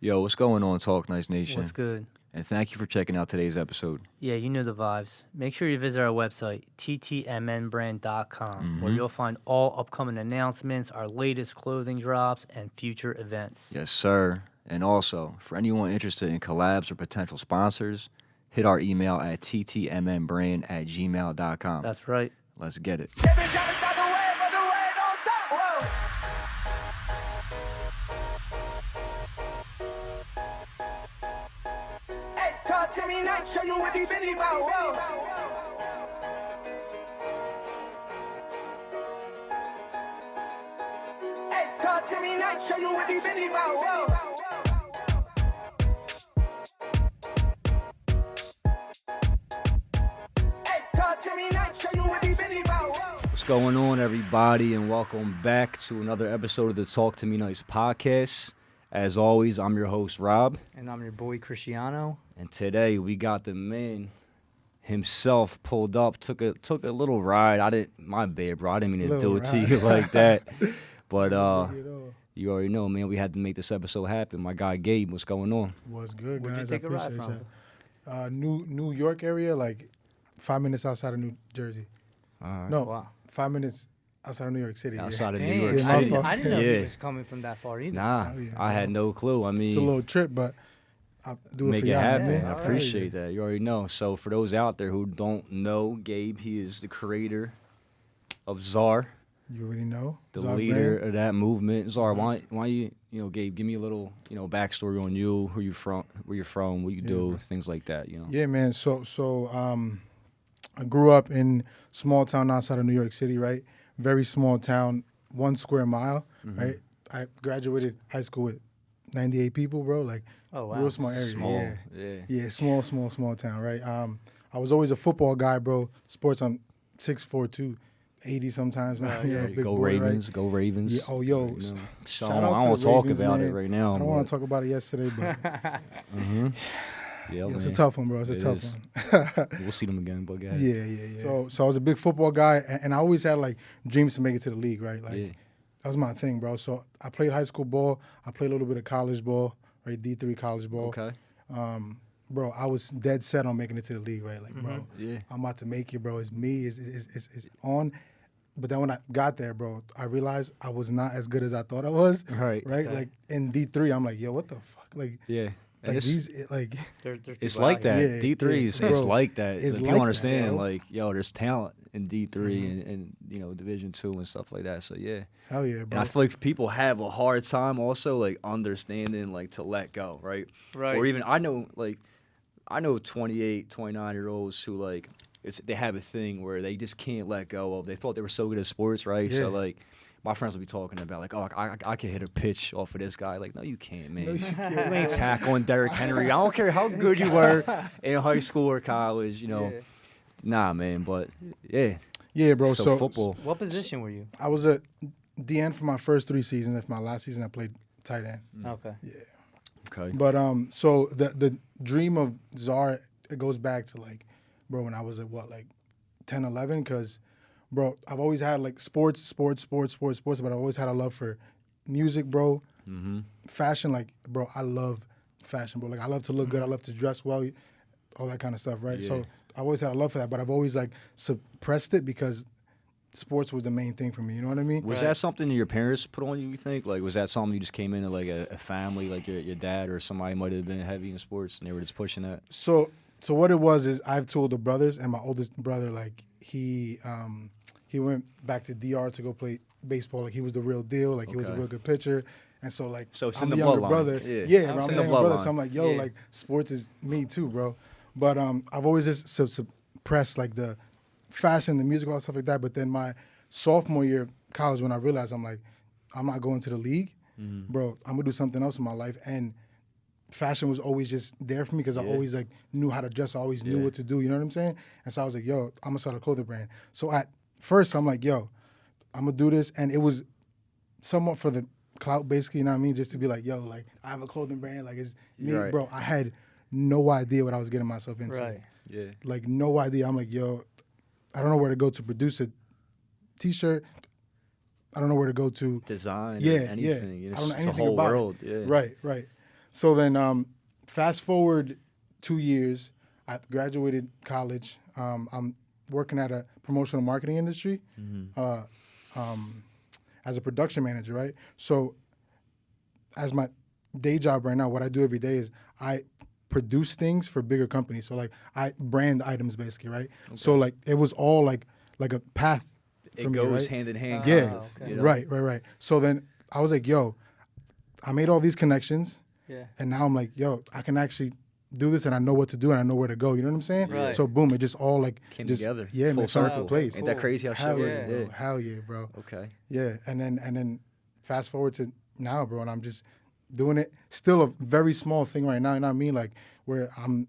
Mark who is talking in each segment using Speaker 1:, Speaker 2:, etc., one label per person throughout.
Speaker 1: Yo, what's going on, Talk Nice Nation?
Speaker 2: What's good?
Speaker 1: And thank you for checking out today's episode.
Speaker 2: Yeah, you know the vibes. Make sure you visit our website, ttmnbrand.com, where you'll find all upcoming announcements, our latest clothing drops, and future events.
Speaker 1: Yes, sir. And also, for anyone interested in collabs or potential sponsors, hit our email at ttmnbrand@gmail.com.
Speaker 2: That's right.
Speaker 1: Let's get it.
Speaker 3: Talk to me now, show you what they really about. Hey, talk to me now, show you what they really about. Hey, talk to me now, show you what they really about.
Speaker 1: What's going on, everybody, and welcome back to another episode of the Talk to Me Nice podcast. As always, I'm your host, Rob.
Speaker 4: And I'm your boy, Cristiano.
Speaker 1: And today we got the man himself pulled up, took a little ride. My bad, bro. I didn't mean to do it to you like that. But you already know, man, we had to make this episode happen. My guy Gabe, what's going on?
Speaker 5: What's good,
Speaker 2: Where'd
Speaker 5: guys?
Speaker 2: you take a ride
Speaker 5: appreciate
Speaker 2: from?
Speaker 5: that. New York area, like 5 minutes outside of New Jersey.
Speaker 1: All right.
Speaker 5: No,
Speaker 2: Wow.
Speaker 5: 5 minutes outside of New York City.
Speaker 1: Outside of New
Speaker 2: Dang,
Speaker 1: York
Speaker 5: Yeah,
Speaker 1: City.
Speaker 5: my
Speaker 2: I didn't know
Speaker 1: Yeah.
Speaker 2: he was coming from that far either.
Speaker 1: Nah,
Speaker 5: Oh, yeah.
Speaker 1: I had no clue. I mean,
Speaker 5: It's a little trip, but I'll do it
Speaker 1: make
Speaker 5: for
Speaker 1: it
Speaker 5: y'all,
Speaker 1: happen.
Speaker 5: man.
Speaker 1: I
Speaker 2: all right.
Speaker 1: appreciate that. You already know. So for those out there who don't know Gabe, he is the creator of CZAR,
Speaker 5: You already know.
Speaker 1: the
Speaker 5: Czar
Speaker 1: leader
Speaker 5: brand.
Speaker 1: of that movement. CZAR, why you Gabe, give me a little, backstory on you, who you from, where you're from, what you do,
Speaker 5: bro.
Speaker 1: things like that,
Speaker 5: Yeah, man. So I grew up in small town outside of New York City, right? Very small town, 1 square mile,
Speaker 1: Mm-hmm.
Speaker 5: right? I graduated high school with 98 people, bro. Like,
Speaker 2: Oh, wow.
Speaker 5: real small area.
Speaker 1: Small.
Speaker 5: Yeah.
Speaker 1: Yeah.
Speaker 5: Yeah, small town, right? I was always a football guy, bro. Sports, I'm 6'4", 280 sometimes now. You know, big
Speaker 1: Go
Speaker 5: boy,
Speaker 1: Ravens,
Speaker 5: right?
Speaker 1: go Ravens.
Speaker 5: Yeah, oh, yo,
Speaker 1: You know,
Speaker 5: shout
Speaker 1: so
Speaker 5: out
Speaker 1: I
Speaker 5: to
Speaker 1: don't
Speaker 5: the
Speaker 1: want to talk
Speaker 5: Ravens,
Speaker 1: about
Speaker 5: man.
Speaker 1: it right now.
Speaker 5: I don't want to talk about it yesterday, but
Speaker 1: Yeah,
Speaker 5: it's a tough one, bro. It's a
Speaker 1: It
Speaker 5: tough
Speaker 1: is.
Speaker 5: one.
Speaker 1: We'll see them again, but guys.
Speaker 5: Yeah. So I was a big football guy, and I always had, like, dreams to make it to the league, right? Like,
Speaker 1: Yeah.
Speaker 5: that was my thing, bro. So I played high school ball. I played a little bit of college ball, right? D3 college ball.
Speaker 1: Okay.
Speaker 5: Bro, I was dead set on making it to the league, right? Like, bro,
Speaker 1: Yeah.
Speaker 5: I'm about to make it, bro. It's me. It's on. But then when I got there, bro, I realized I was not as good as I thought I was.
Speaker 1: Right.
Speaker 5: Right? Like, in D3, I'm like, yo, what the fuck? Like,
Speaker 1: Yeah. And
Speaker 5: like
Speaker 1: it's,
Speaker 5: these, like,
Speaker 2: There's
Speaker 1: it's
Speaker 2: people
Speaker 1: like
Speaker 2: out
Speaker 1: that.
Speaker 2: here.
Speaker 5: Yeah,
Speaker 1: D3
Speaker 5: yeah,
Speaker 1: it's
Speaker 5: bro.
Speaker 1: like that.
Speaker 5: It's
Speaker 1: People
Speaker 5: like that,
Speaker 1: understand,
Speaker 5: bro.
Speaker 1: like, there's talent in D3 and Division 2 and stuff like that. So, yeah.
Speaker 5: hell yeah,
Speaker 1: And
Speaker 5: bro.
Speaker 1: I feel like people have a hard time also, like, understanding, like, to let go, right?
Speaker 2: Right.
Speaker 1: Or even, I know 28, 29-year-olds who, like, they have a thing where they just can't let go of. They thought they were so good at sports, right?
Speaker 5: Yeah.
Speaker 1: So, like, my friends will be talking about, like, oh, I can hit a pitch off of this guy. Like, no, you can't, man. You ain't tackling Derrick Henry. I don't care how good you were in high school or college,
Speaker 2: Yeah.
Speaker 1: Nah, man, but, yeah.
Speaker 5: Yeah, bro. So
Speaker 1: football.
Speaker 2: What position were you?
Speaker 5: I was a DN for my first 3 seasons. If my last season, I played tight end.
Speaker 2: Okay.
Speaker 1: Okay.
Speaker 5: But so the dream of CZAR, it goes back to, like, bro, when I was at 10, 11, because, bro, I've always had, like, sports, but I've always had a love for music, bro. Fashion, like, bro, I love fashion, bro. Like, I love to look good, I love to dress well, all that kind of stuff, right?
Speaker 1: Yeah.
Speaker 5: So I've always had a love for that, but I've always, like, suppressed it because sports was the main thing for me. You know what I mean?
Speaker 1: Was that something that your parents put on you think? Like, was that something you just came into, like, a family, like your dad or somebody might have been heavy in sports and they were just pushing that?
Speaker 5: So what it was is I have 2 older brothers, and my oldest brother, like, he went back to DR to go play baseball. Like, he was the real deal. Like, he was a
Speaker 1: Okay.
Speaker 5: real good pitcher. And so, like,
Speaker 1: So it's
Speaker 5: I'm
Speaker 1: in
Speaker 5: the
Speaker 1: the
Speaker 5: younger
Speaker 1: bloodline.
Speaker 5: brother.
Speaker 1: Yeah.
Speaker 5: Yeah, bro,
Speaker 1: It's
Speaker 5: I'm
Speaker 1: in
Speaker 5: the
Speaker 1: the
Speaker 5: younger brother.
Speaker 1: bloodline.
Speaker 5: So I'm like, yo,
Speaker 2: Yeah.
Speaker 5: like, sports is me too, bro. But I've always just suppressed, like, the fashion, the music, all that stuff like that. But then my sophomore year of college, when I realized, I'm like, I'm not going to the league, bro. I'm gonna do something else in my life. And fashion was always just there for me because I always, like, knew how to dress. I always knew what to do. You know what I'm saying? And so I was like, yo, I'm gonna start a clothing brand. So at first, I'm like, yo, I'm gonna do this, and it was somewhat for the clout, basically. You know what I mean? Just to be like, yo, like, I have a clothing brand. Like, it's me,
Speaker 1: Right.
Speaker 5: bro. I had no idea what I was getting myself into.
Speaker 2: Right.
Speaker 1: Yeah.
Speaker 5: Like, no idea. I'm like, yo, I don't know where to go to produce a T-shirt. I don't know where to go to.
Speaker 1: Design,
Speaker 5: Yeah,
Speaker 1: anything.
Speaker 5: yeah.
Speaker 1: It's,
Speaker 5: I don't know
Speaker 1: it's a
Speaker 5: anything
Speaker 1: whole
Speaker 5: about
Speaker 1: world.
Speaker 5: it.
Speaker 1: Yeah.
Speaker 5: Right, right. So then, fast forward 2 years, I graduated college. I'm working at a promotional marketing industry as a production manager, right? So as my day job right now, what I do every day is I produce things for bigger companies. So like I brand items basically, right? Okay. So like it was all like a path for
Speaker 1: It
Speaker 5: me,
Speaker 1: goes
Speaker 5: right?
Speaker 1: hand in hand.
Speaker 5: Yeah,
Speaker 1: kind of, you know?
Speaker 5: right. So then I was like, yo, I made all these connections.
Speaker 2: Yeah.
Speaker 5: And now I'm like, yo, I can actually do this and I know what to do and I know where to go. You know what I'm saying?
Speaker 2: Right.
Speaker 5: So boom, it just all like
Speaker 1: Came
Speaker 5: just,
Speaker 1: together.
Speaker 5: Yeah,
Speaker 1: Full
Speaker 5: man, fell into
Speaker 1: circle.
Speaker 5: place.
Speaker 1: Ain't that crazy how
Speaker 5: Hell
Speaker 1: shit
Speaker 5: yeah,
Speaker 1: works?
Speaker 5: bro.
Speaker 1: Yeah.
Speaker 5: Hell yeah, bro.
Speaker 1: Okay.
Speaker 5: Yeah, and then fast forward to now, bro, and I'm just doing it. Still a very small thing right now. You know what I mean? Like where I'm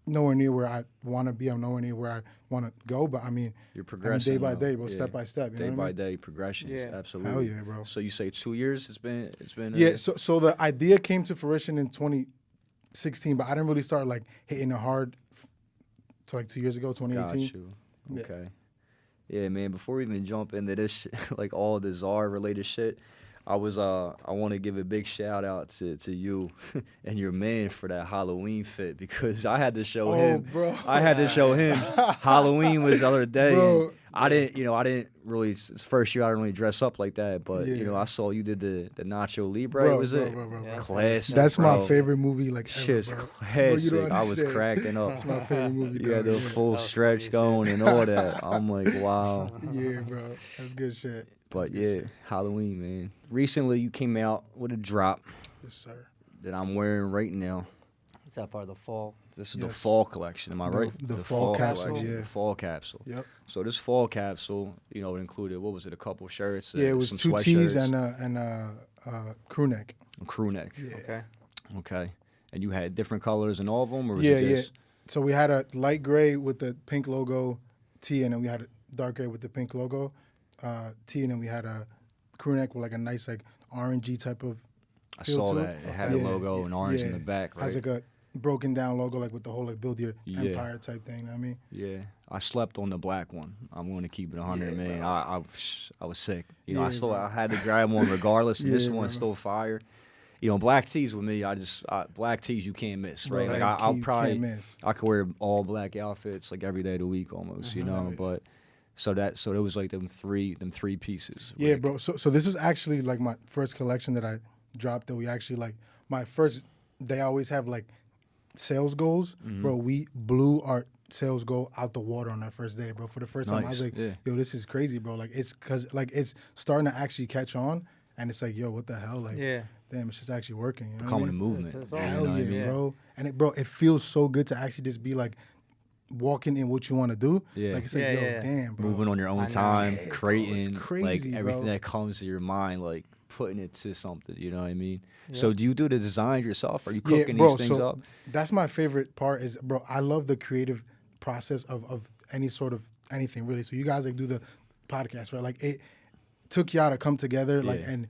Speaker 5: nowhere near where I want to be. I'm nowhere near where I want to go. But I mean,
Speaker 1: You're progressing.
Speaker 5: day by
Speaker 1: though.
Speaker 5: day, bro,
Speaker 1: Yeah.
Speaker 5: step by step. You
Speaker 1: Day
Speaker 5: know what
Speaker 1: by
Speaker 5: I mean?
Speaker 1: day progressions.
Speaker 2: Yeah.
Speaker 1: Absolutely.
Speaker 5: Hell yeah, bro.
Speaker 1: So you say 2 years? It's been.
Speaker 5: Yeah. So the idea came to fruition in 2016, but I didn't really start like hitting it hard till like 2 years ago, 2018.
Speaker 1: Got you. Okay. Yeah, man. Before we even jump into this, shit, like all the CZAR related shit, I want to give a big shout out to you and your man for that Halloween fit because I had to show him.
Speaker 5: Bro.
Speaker 1: I had to show him. Halloween was the other day.
Speaker 5: Bro.
Speaker 1: And I didn't really. It's first year I didn't really dress up like that, but
Speaker 5: Yeah.
Speaker 1: I saw you did the Nacho Libre.
Speaker 5: Bro,
Speaker 1: was
Speaker 5: bro,
Speaker 1: it?
Speaker 5: bro.
Speaker 2: Yeah.
Speaker 1: Classic.
Speaker 5: That's
Speaker 1: bro.
Speaker 5: my favorite movie, like ever,
Speaker 1: Shit's
Speaker 5: bro.
Speaker 1: classic.
Speaker 5: Bro, you don't
Speaker 1: I was
Speaker 5: understand.
Speaker 1: cracking up.
Speaker 5: That's my favorite movie.
Speaker 1: You had the
Speaker 5: dog,
Speaker 1: full
Speaker 2: was
Speaker 1: stretch
Speaker 2: funny
Speaker 1: going and all that. I'm like, wow.
Speaker 5: Yeah, bro. That's good shit.
Speaker 1: But yeah, Halloween, man. Recently, you came out with a drop
Speaker 5: Yes, sir.
Speaker 1: that I'm wearing right now.
Speaker 2: Is that part of the fall?
Speaker 1: This is the
Speaker 5: Yes.
Speaker 1: fall collection. Am I right?
Speaker 5: The fall capsule,
Speaker 1: collection,
Speaker 5: yeah.
Speaker 1: The fall capsule.
Speaker 5: Yep.
Speaker 1: So this fall capsule, it included, what was it, a couple shirts?
Speaker 5: Yeah, it was
Speaker 1: some
Speaker 5: 2 tees
Speaker 1: sweatshirts,
Speaker 5: and a crew neck.
Speaker 1: a crew neck.
Speaker 5: Yeah.
Speaker 2: Okay.
Speaker 1: Okay. And you had different colors in all of them? Or was
Speaker 5: Yeah,
Speaker 1: it
Speaker 5: yeah.
Speaker 1: just,
Speaker 5: So we had a light gray with the pink logo tee, and then we had a dark gray with the pink logo tee, and then we had a crew neck with like a nice like orangey type of
Speaker 1: I
Speaker 5: feel
Speaker 1: saw
Speaker 5: to
Speaker 1: that.
Speaker 5: it.
Speaker 1: It had a
Speaker 5: Yeah,
Speaker 1: logo in orange in
Speaker 5: yeah.
Speaker 1: the back, right?
Speaker 5: Has like a broken down logo, like with the whole like build your
Speaker 1: Yeah.
Speaker 5: empire type thing. You know what I mean?
Speaker 1: Yeah, I slept on the black one. I'm going to keep it 100,
Speaker 5: Yeah,
Speaker 1: man.
Speaker 5: bro.
Speaker 1: I was sick.
Speaker 5: Yeah,
Speaker 1: I had to grab one regardless. And this
Speaker 5: Yeah,
Speaker 1: one's
Speaker 5: bro.
Speaker 1: still fire. Black tees with me, black tees you can't miss,
Speaker 5: Bro,
Speaker 1: right? Like
Speaker 5: that
Speaker 1: I'll
Speaker 5: key you
Speaker 1: probably
Speaker 5: can't miss.
Speaker 1: I could wear all black outfits like every day of the week almost,
Speaker 5: Yeah.
Speaker 1: But so it was like them three pieces.
Speaker 5: Yeah,
Speaker 1: right?
Speaker 5: bro. So this was actually like my first collection that I dropped. That we actually like my first. They always have like sales goals,
Speaker 1: Mm-hmm.
Speaker 5: bro. We blew our sales goal out the water on that first day, bro. For the first time, I was
Speaker 1: Nice,
Speaker 5: like,
Speaker 1: yeah.
Speaker 5: yo, this is crazy, bro. Like it's cause like it's starting to actually catch on, and it's like, yo, what the hell, like,
Speaker 2: Yeah.
Speaker 5: damn, it's just actually working. You know what I
Speaker 1: Becoming a
Speaker 5: mean?
Speaker 1: movement.
Speaker 2: That's
Speaker 1: you know
Speaker 5: Hell
Speaker 1: what I
Speaker 5: yeah,
Speaker 1: mean?
Speaker 5: bro. And it feels so good to actually just be like walking in what you want to do.
Speaker 1: Yeah.
Speaker 5: Like it's like,
Speaker 2: Yeah,
Speaker 5: yo,
Speaker 2: yeah.
Speaker 5: damn, bro.
Speaker 1: Moving on your
Speaker 2: I
Speaker 1: own
Speaker 2: know.
Speaker 1: time,
Speaker 5: Yeah, bro,
Speaker 1: creating
Speaker 5: it's
Speaker 1: like
Speaker 5: crazy,
Speaker 1: everything
Speaker 5: bro.
Speaker 1: that comes to your mind, like putting it to something. You know what I mean? So do you do the design yourself? Are you cooking
Speaker 5: bro,
Speaker 1: these things
Speaker 5: so
Speaker 1: up?
Speaker 5: That's my favorite part is, bro, I love the creative process of any sort of anything, really. So you guys like do the podcast, right? Like it took y'all to come together like
Speaker 1: Yeah.
Speaker 5: and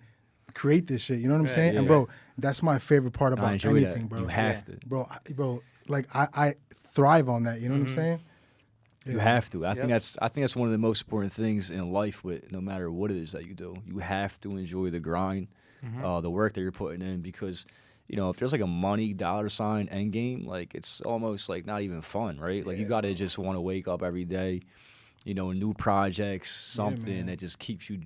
Speaker 5: create this shit. You know what I'm
Speaker 2: Right,
Speaker 5: saying? And
Speaker 1: yeah.
Speaker 5: bro, that's my favorite part
Speaker 1: I
Speaker 5: about
Speaker 1: enjoy
Speaker 5: anything,
Speaker 1: that.
Speaker 5: bro.
Speaker 1: You have to.
Speaker 5: Bro, like I thrive on that. You know what I'm saying?
Speaker 1: You
Speaker 5: Yeah.
Speaker 1: have to. I think
Speaker 2: Yep.
Speaker 1: that's one of the most important things in life. With no matter what it is that you do, you have to enjoy the grind, the work that you're putting in. Because if there's like a money dollar sign end game, like it's almost like not even fun, right? Like you got to just want to wake up every day, new projects, something
Speaker 5: man.
Speaker 1: that just keeps you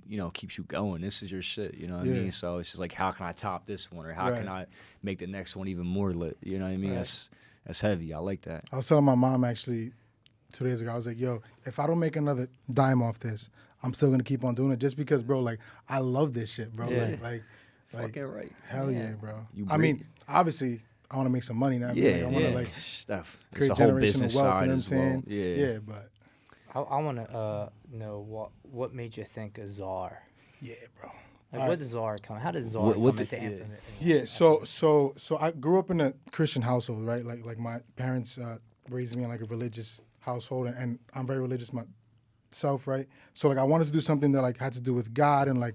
Speaker 1: going. This is your shit, you know what I
Speaker 5: Yeah.
Speaker 1: mean? So it's just like, how can I top this one, or how
Speaker 5: Right.
Speaker 1: can I make the next one even more lit? You know what I mean?
Speaker 2: Right.
Speaker 1: That's heavy. I like that.
Speaker 5: I was telling my mom actually 2 days ago, I was like, yo, if I don't make another dime off this, I'm still gonna keep on doing it just because, bro, like I love this shit, bro.
Speaker 2: Yeah.
Speaker 5: Like
Speaker 1: Fucking right.
Speaker 5: hell yeah, bro.
Speaker 1: You
Speaker 5: I
Speaker 1: break-
Speaker 5: mean, obviously I wanna make some money now.
Speaker 1: Yeah,
Speaker 5: I wanna
Speaker 1: yeah.
Speaker 5: like
Speaker 1: Stuff. It's
Speaker 5: create
Speaker 1: a whole
Speaker 5: generational
Speaker 1: business
Speaker 5: wealth, you
Speaker 1: side
Speaker 5: know what I'm
Speaker 1: as well.
Speaker 5: saying?
Speaker 1: Yeah.
Speaker 5: but
Speaker 2: I want to know what made you think of CZAR.
Speaker 5: yeah, bro.
Speaker 2: Like,
Speaker 5: All
Speaker 2: what
Speaker 5: right.
Speaker 2: does CZAR come? How does CZAR
Speaker 1: What
Speaker 2: come
Speaker 1: the-
Speaker 2: into
Speaker 1: yeah.
Speaker 2: information?
Speaker 5: Yeah, so I grew up in a Christian household, right? Like my parents raised me in like a religious household, and I'm very religious myself, right? So like I wanted to do something that like had to do with God and like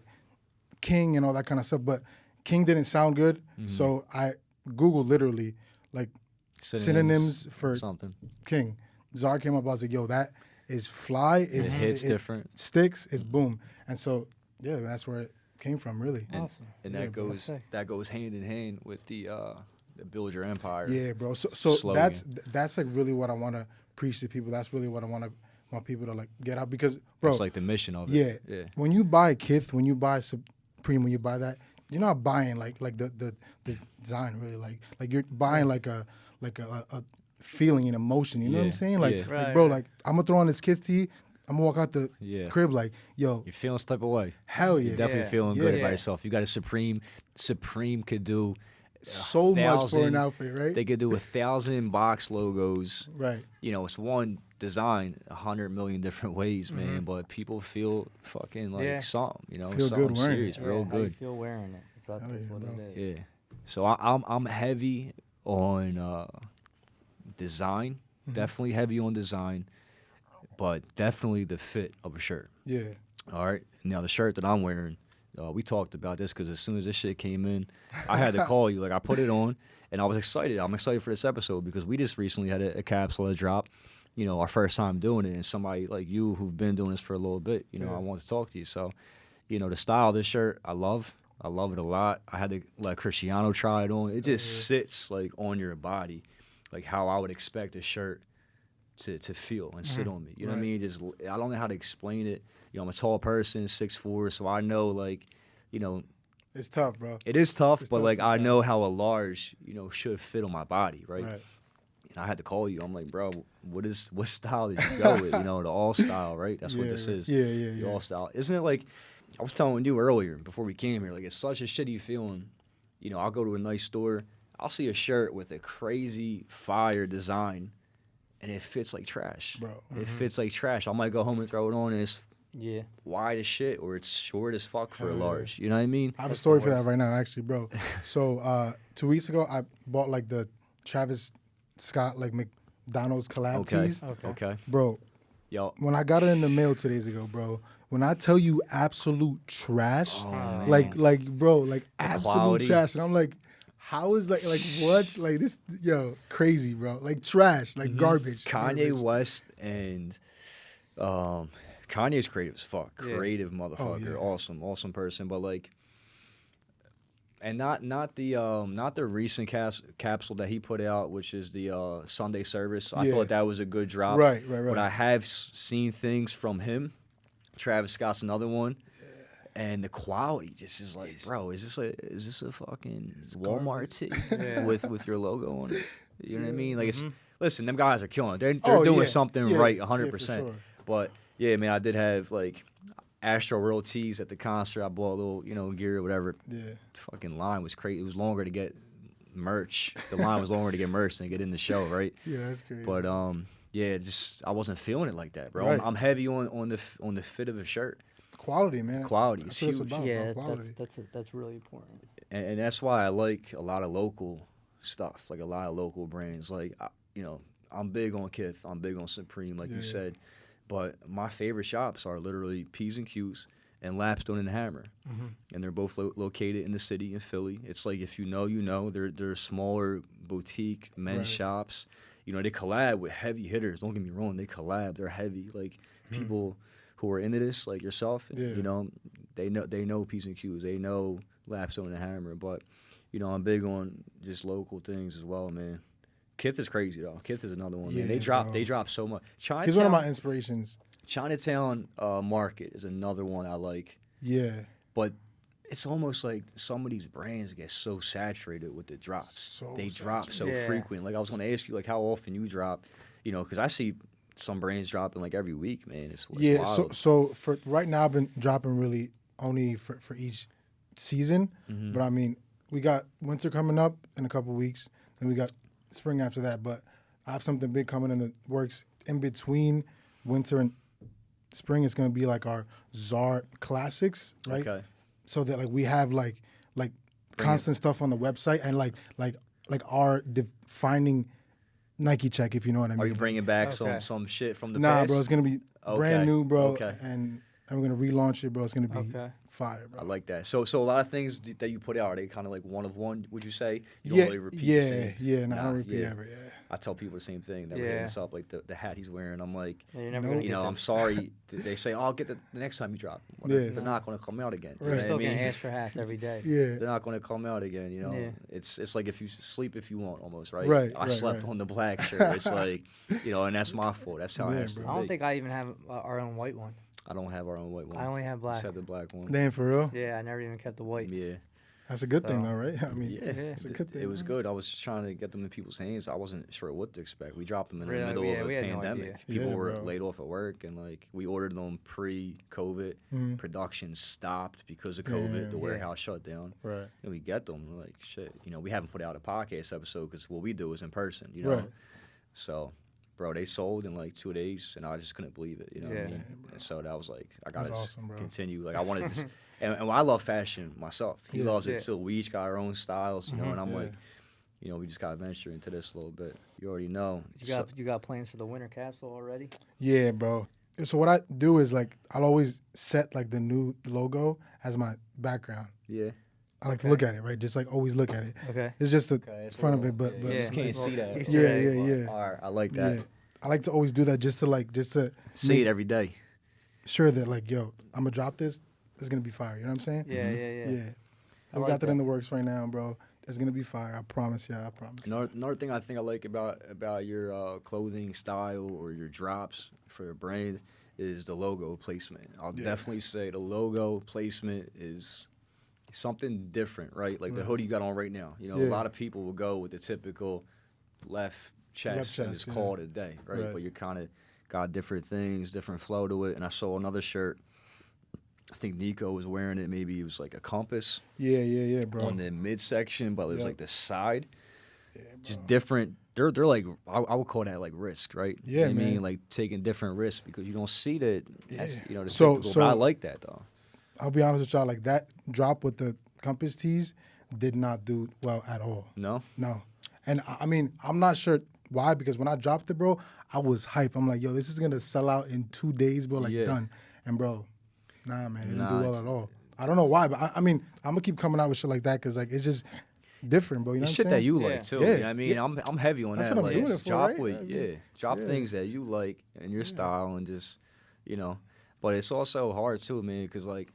Speaker 5: King and all that kind of stuff, but King didn't sound good, so I Googled literally like synonyms for
Speaker 1: something.
Speaker 5: King. CZAR came up. I was like, yo, that is fly.
Speaker 1: It hits different.
Speaker 5: Sticks. It's boom. And so yeah, that's where it came from, really.
Speaker 1: And,
Speaker 2: Awesome.
Speaker 1: and
Speaker 5: Yeah,
Speaker 1: that
Speaker 5: bro.
Speaker 1: that goes hand in hand with the build your empire.
Speaker 5: Yeah, bro. So
Speaker 1: slogan.
Speaker 5: that's like really what I want to preach to people. That's really what I want people to like get out because, bro.
Speaker 1: It's like the mission of it.
Speaker 5: Yeah.
Speaker 1: Yeah.
Speaker 5: When you buy Kith, when you buy Supreme, when you buy that, you're not buying like the design really. Like you're buying like a feeling and emotion. You know what I'm
Speaker 1: Yeah,
Speaker 5: saying? Like,
Speaker 1: yeah.
Speaker 5: like bro,
Speaker 2: Right.
Speaker 5: like I'm gonna throw on this Kith tee. I'm gonna walk out the
Speaker 1: Yeah.
Speaker 5: crib like, yo,
Speaker 1: You're feeling some type of way.
Speaker 5: hell yeah.
Speaker 1: You're definitely
Speaker 2: Yeah.
Speaker 1: feeling good
Speaker 5: Yeah.
Speaker 1: about yourself. You got a Supreme. Supreme could do
Speaker 5: So much for an
Speaker 1: 1,000
Speaker 5: outfit, right?
Speaker 1: They could do 1,000 box logos.
Speaker 5: Right.
Speaker 1: You know, it's one design 100 million different ways, man. But people feel fucking like
Speaker 2: Yeah.
Speaker 1: something. You know,
Speaker 5: Feel
Speaker 1: something
Speaker 5: good wearing
Speaker 1: serious,
Speaker 5: it.
Speaker 1: real
Speaker 2: How you
Speaker 1: good.
Speaker 2: feel wearing it. So that's
Speaker 5: Hell yeah,
Speaker 2: what
Speaker 5: bro.
Speaker 2: it is.
Speaker 1: Yeah. So I'm heavy on design. Definitely heavy on design, but definitely the fit of a shirt.
Speaker 5: Yeah.
Speaker 1: All right. Now the shirt that I'm wearing, we talked about this because as soon as this shit came in, I had to call you. Like I put it on, and I was excited. I'm excited for this episode because we just recently had a capsule that dropped. You know, our first time doing it, and somebody like you who've been doing this for a little bit. You know,
Speaker 5: Yeah.
Speaker 1: I want to talk to you. So, you know, the style of this shirt, I love. I love it a lot. I had to let Cristiano try it on. It just sits like on your body, like how I would expect a shirt to feel and sit on me. You know what I
Speaker 5: Right.
Speaker 1: mean? Just I don't know how to explain it. You know, I'm a tall person, 6'4", so I know like, you know,
Speaker 5: It's tough, bro.
Speaker 1: it is tough,
Speaker 5: It's
Speaker 1: but
Speaker 5: tough
Speaker 1: like I
Speaker 5: sometimes.
Speaker 1: know how a large, you know, should fit on my body, right?
Speaker 5: Right.
Speaker 1: And I had to call you. I'm like, bro, what style did you go with? You know, the all style, right? That's what
Speaker 5: Yeah,
Speaker 1: this
Speaker 5: right.
Speaker 1: is.
Speaker 5: Yeah,
Speaker 1: The
Speaker 5: yeah.
Speaker 1: all style. Isn't it like I was telling you earlier before we came here, like it's such a shitty feeling. You know, I'll go to a nice store, I'll see a shirt with a crazy fire design, and it fits like trash.
Speaker 5: Bro.
Speaker 1: It fits like trash. I might go home and throw it on, and it's
Speaker 2: Yeah.
Speaker 1: wide as shit, or it's short as fuck for a
Speaker 5: Hell yeah.
Speaker 1: large. You know what I mean?
Speaker 5: I have a
Speaker 2: That's
Speaker 5: story
Speaker 2: the
Speaker 5: for that
Speaker 2: worst.
Speaker 5: right now, actually, bro. So 2 weeks ago, I bought like the Travis Scott like McDonald's collab
Speaker 1: Okay.
Speaker 5: tees,
Speaker 1: Okay.
Speaker 5: bro.
Speaker 1: Yo.
Speaker 5: When I got it in the mail 2 days ago, bro. When I tell you absolute trash,
Speaker 1: Oh, man.
Speaker 5: like bro, like absolute
Speaker 1: quality.
Speaker 5: trash, and I'm like, how is like what like this? Yo, crazy, bro. Like trash, like garbage.
Speaker 1: Kanye
Speaker 5: garbage.
Speaker 1: West and Kanye's creative as fuck.
Speaker 2: Yeah.
Speaker 1: Creative motherfucker.
Speaker 5: yeah.
Speaker 1: Awesome person. But like, and not the recent capsule that he put out, which is the Sunday service. I
Speaker 5: Yeah.
Speaker 1: thought that was a good drop.
Speaker 5: Right.
Speaker 1: But I have seen things from him. Travis Scott's another one. And the quality just is like, bro, is this a fucking Walmart tee
Speaker 2: Yeah.
Speaker 1: with your logo on it? You know what I mean? Like, it's listen, them guys are killing it. They're
Speaker 5: Oh,
Speaker 1: doing
Speaker 5: yeah.
Speaker 1: something
Speaker 5: Yeah.
Speaker 1: right,
Speaker 5: Yeah,
Speaker 1: 100%.
Speaker 5: for sure.
Speaker 1: But yeah, man, I did have like Astro World tees at the concert. I bought a little, you know, gear or whatever.
Speaker 5: Yeah.
Speaker 1: Fucking line was crazy. It was longer to get merch. The line was longer to get merch than to get in the show, right?
Speaker 5: Yeah, that's crazy.
Speaker 1: But yeah, just I wasn't feeling it like that, bro.
Speaker 5: Right.
Speaker 1: I'm heavy on the fit of a shirt.
Speaker 5: quality, man.
Speaker 1: Quality is
Speaker 5: That's what it's
Speaker 1: huge.
Speaker 5: about,
Speaker 2: Yeah,
Speaker 5: bro. Quality.
Speaker 2: that's really important.
Speaker 1: And that's why I like a lot of local stuff, like a lot of local brands. Like, you know, I'm big on Kith, I'm big on Supreme, like you
Speaker 5: Yeah.
Speaker 1: said. But my favorite shops are literally P's and Q's and Lapstone and Hammer, and they're both located in the city in Philly. It's like if you know, you know. They're smaller boutique men's
Speaker 5: Right.
Speaker 1: shops. You know, they collab with heavy hitters. Don't get me wrong, they collab. They're heavy, like people who are into this, like yourself.
Speaker 5: Yeah.
Speaker 1: You know, they know P's and Q's. They know Lapstone and Hammer. But you know, I'm big on just local things as well, man. Kith is crazy though. Kith is another one, man. They
Speaker 5: Yeah,
Speaker 1: drop
Speaker 5: bro.
Speaker 1: so much.
Speaker 5: He's one of my inspirations.
Speaker 1: Chinatown Market is another one I like,
Speaker 5: Yeah.
Speaker 1: but it's almost like some of these brands get so saturated with the drops.
Speaker 5: So
Speaker 1: they drop so
Speaker 2: Yeah.
Speaker 1: frequent. Like I was going to ask you, like how often you drop, you know, because I see some brands dropping like every week, man. It's
Speaker 5: Yeah,
Speaker 1: wild.
Speaker 5: so for right now I've been dropping really only for each season.
Speaker 1: Mm-hmm.
Speaker 5: But I mean, we got winter coming up in a couple weeks, and we got spring after that. But I have something big coming in the works in between winter and spring. It's gonna be like our CZAR classics, right?
Speaker 1: Okay.
Speaker 5: So that like we have like constant stuff on the website and like our defining Nike check, if you know what I mean.
Speaker 1: Are you bringing back
Speaker 2: Okay.
Speaker 1: some shit from the
Speaker 5: Nah,
Speaker 1: past?
Speaker 5: bro, it's gonna be
Speaker 1: Okay,
Speaker 5: brand new, bro.
Speaker 1: okay.
Speaker 5: And we're gonna relaunch it, bro. It's gonna be
Speaker 2: Okay.
Speaker 5: fire, bro.
Speaker 1: I like that. So a lot of things that you put out, are they kind of like one of one, would you say? You don't
Speaker 5: yeah,
Speaker 1: really repeat the
Speaker 5: yeah,
Speaker 1: same?
Speaker 5: yeah. No, I
Speaker 1: Nah,
Speaker 5: don't repeat
Speaker 1: yeah.
Speaker 5: ever. Yeah.
Speaker 1: I tell people the same thing. That were
Speaker 2: Yeah.
Speaker 1: hitting us up, like the hat he's wearing. I'm like,
Speaker 2: Yeah, you're never
Speaker 5: Nope.
Speaker 2: gonna
Speaker 1: you
Speaker 2: get
Speaker 1: know, I'm
Speaker 2: this.
Speaker 1: sorry. They say, oh, I'll get the next time you drop them. Well,
Speaker 5: Yeah.
Speaker 1: They're not going to come out again. You
Speaker 5: Right.
Speaker 1: know
Speaker 2: You're
Speaker 1: what
Speaker 2: still
Speaker 1: I mean?
Speaker 2: gonna ask for hats every day.
Speaker 5: Yeah.
Speaker 1: They're not going to come out again. You know,
Speaker 2: Yeah.
Speaker 1: it's like if you sleep if you want, almost, right?
Speaker 5: Right,
Speaker 1: I
Speaker 5: right,
Speaker 1: slept
Speaker 5: right.
Speaker 1: on the black shirt. It's like, you know, and that's my fault. That's how
Speaker 5: Yeah,
Speaker 1: it has to
Speaker 5: bro.
Speaker 2: I don't
Speaker 1: be.
Speaker 2: think I even have our own white one.
Speaker 1: I don't have our own white one.
Speaker 2: I only have black.
Speaker 1: Just have the black one.
Speaker 5: Damn, for real.
Speaker 2: Yeah, I never even kept the white.
Speaker 1: Yeah.
Speaker 5: That's a good thing,
Speaker 2: So-
Speaker 5: though, right? I mean,
Speaker 1: Yeah,
Speaker 5: it's a good thing.
Speaker 1: it was
Speaker 5: man.
Speaker 1: good. I was trying to get them in people's hands. I wasn't sure what to expect. We dropped them in
Speaker 2: Really?
Speaker 1: the middle
Speaker 2: Yeah,
Speaker 1: of
Speaker 2: we
Speaker 1: a
Speaker 2: had no
Speaker 1: pandemic.
Speaker 2: idea.
Speaker 1: People
Speaker 5: Yeah,
Speaker 1: were
Speaker 5: bro.
Speaker 1: laid off at work, and like we ordered them pre-COVID.
Speaker 5: Mhm.
Speaker 1: Production stopped because of COVID.
Speaker 5: Damn.
Speaker 1: The
Speaker 5: Yeah.
Speaker 1: warehouse shut down.
Speaker 5: Right.
Speaker 1: And we get them. We're like, shit. You know, we haven't put out a podcast episode because what we do is in person. You know.
Speaker 5: Right.
Speaker 1: So, bro, they sold in like 2 days, and I just couldn't believe it. You know what I
Speaker 2: Yeah.
Speaker 1: mean? And so that was like, I
Speaker 5: That's
Speaker 1: gotta
Speaker 5: awesome, bro.
Speaker 1: continue. Like I wanted to. And I love fashion myself. He
Speaker 5: Yeah.
Speaker 1: loves
Speaker 2: Yeah.
Speaker 1: it too. We each got our own styles, you know. And I'm
Speaker 5: Yeah.
Speaker 1: like, you know, we just gotta venture into this a little bit. You already know.
Speaker 2: You got plans for the winter capsule already?
Speaker 5: Yeah, bro. So what I do is like I'll always set like the new logo as my background.
Speaker 1: Yeah.
Speaker 5: I like to look at it, right? Just like always look at it.
Speaker 2: Okay.
Speaker 5: It's just the
Speaker 1: Okay,
Speaker 5: front of it, but
Speaker 1: you just can't see that.
Speaker 2: Easter
Speaker 5: yeah,
Speaker 2: egg.
Speaker 5: yeah.
Speaker 1: All right, I like that.
Speaker 5: Yeah. I like to always do that just to
Speaker 1: See
Speaker 5: make
Speaker 1: it every day.
Speaker 5: sure that like, yo, I'm gonna drop this. It's gonna be fire. You know what I'm saying?
Speaker 2: Yeah, yeah.
Speaker 5: Yeah.
Speaker 2: I
Speaker 5: We
Speaker 2: like
Speaker 5: got that
Speaker 2: that.
Speaker 5: in the works right now, bro. It's gonna be fire. I promise. Yeah, I promise.
Speaker 1: Another thing I think I like about your clothing style or your drops for your brand is the logo placement. I'll definitely say the logo placement is something different, right? Like the hoodie you got on right now. You know, a
Speaker 5: Yeah.
Speaker 1: lot of people will go with the typical left chest and
Speaker 5: chest,
Speaker 1: it's
Speaker 5: yeah.
Speaker 1: called a day, right?
Speaker 5: Right.
Speaker 1: But you kind of got different things, different flow to it. And I saw another shirt. I think Nico was wearing it. Maybe it was like a compass
Speaker 5: Yeah, bro.
Speaker 1: on the midsection, but it was
Speaker 5: Yep.
Speaker 1: like the side. Just different. They're like I would call that like risk, right? You know
Speaker 5: Yeah,
Speaker 1: what I mean,
Speaker 5: man.
Speaker 1: like taking different risks because you don't see that. That's,
Speaker 5: Yeah.
Speaker 1: you know, the
Speaker 5: So-
Speaker 1: typical,
Speaker 5: so-
Speaker 1: but I like that though.
Speaker 5: I'll be honest with y'all. Like that drop with the compass tees did not do well at all.
Speaker 1: No,
Speaker 5: No. And I mean, I'm not sure why, because when I dropped it, bro, I was hype. I'm like, yo, this is gonna sell out in 2 days, bro. Like
Speaker 1: Yeah.
Speaker 5: done. And bro, nah, man, it didn't
Speaker 1: Nah,
Speaker 5: do well
Speaker 1: it's-
Speaker 5: at all. I don't know why, but I mean, I'm gonna keep coming out with shit like that because like it's just different, bro. You know
Speaker 1: it's
Speaker 5: what
Speaker 1: shit
Speaker 5: I'm
Speaker 1: that
Speaker 5: saying?
Speaker 1: you
Speaker 2: Yeah.
Speaker 1: like too.
Speaker 5: Yeah,
Speaker 1: You know what I mean,
Speaker 5: yeah.
Speaker 1: I'm heavy on
Speaker 5: That's
Speaker 1: that.
Speaker 5: what I'm
Speaker 1: like,
Speaker 5: doing it for,
Speaker 1: drop
Speaker 5: right?
Speaker 1: with,
Speaker 5: I mean,
Speaker 1: drop
Speaker 5: yeah.
Speaker 1: things that you like and your style and just, you know. But it's also hard too, man, because like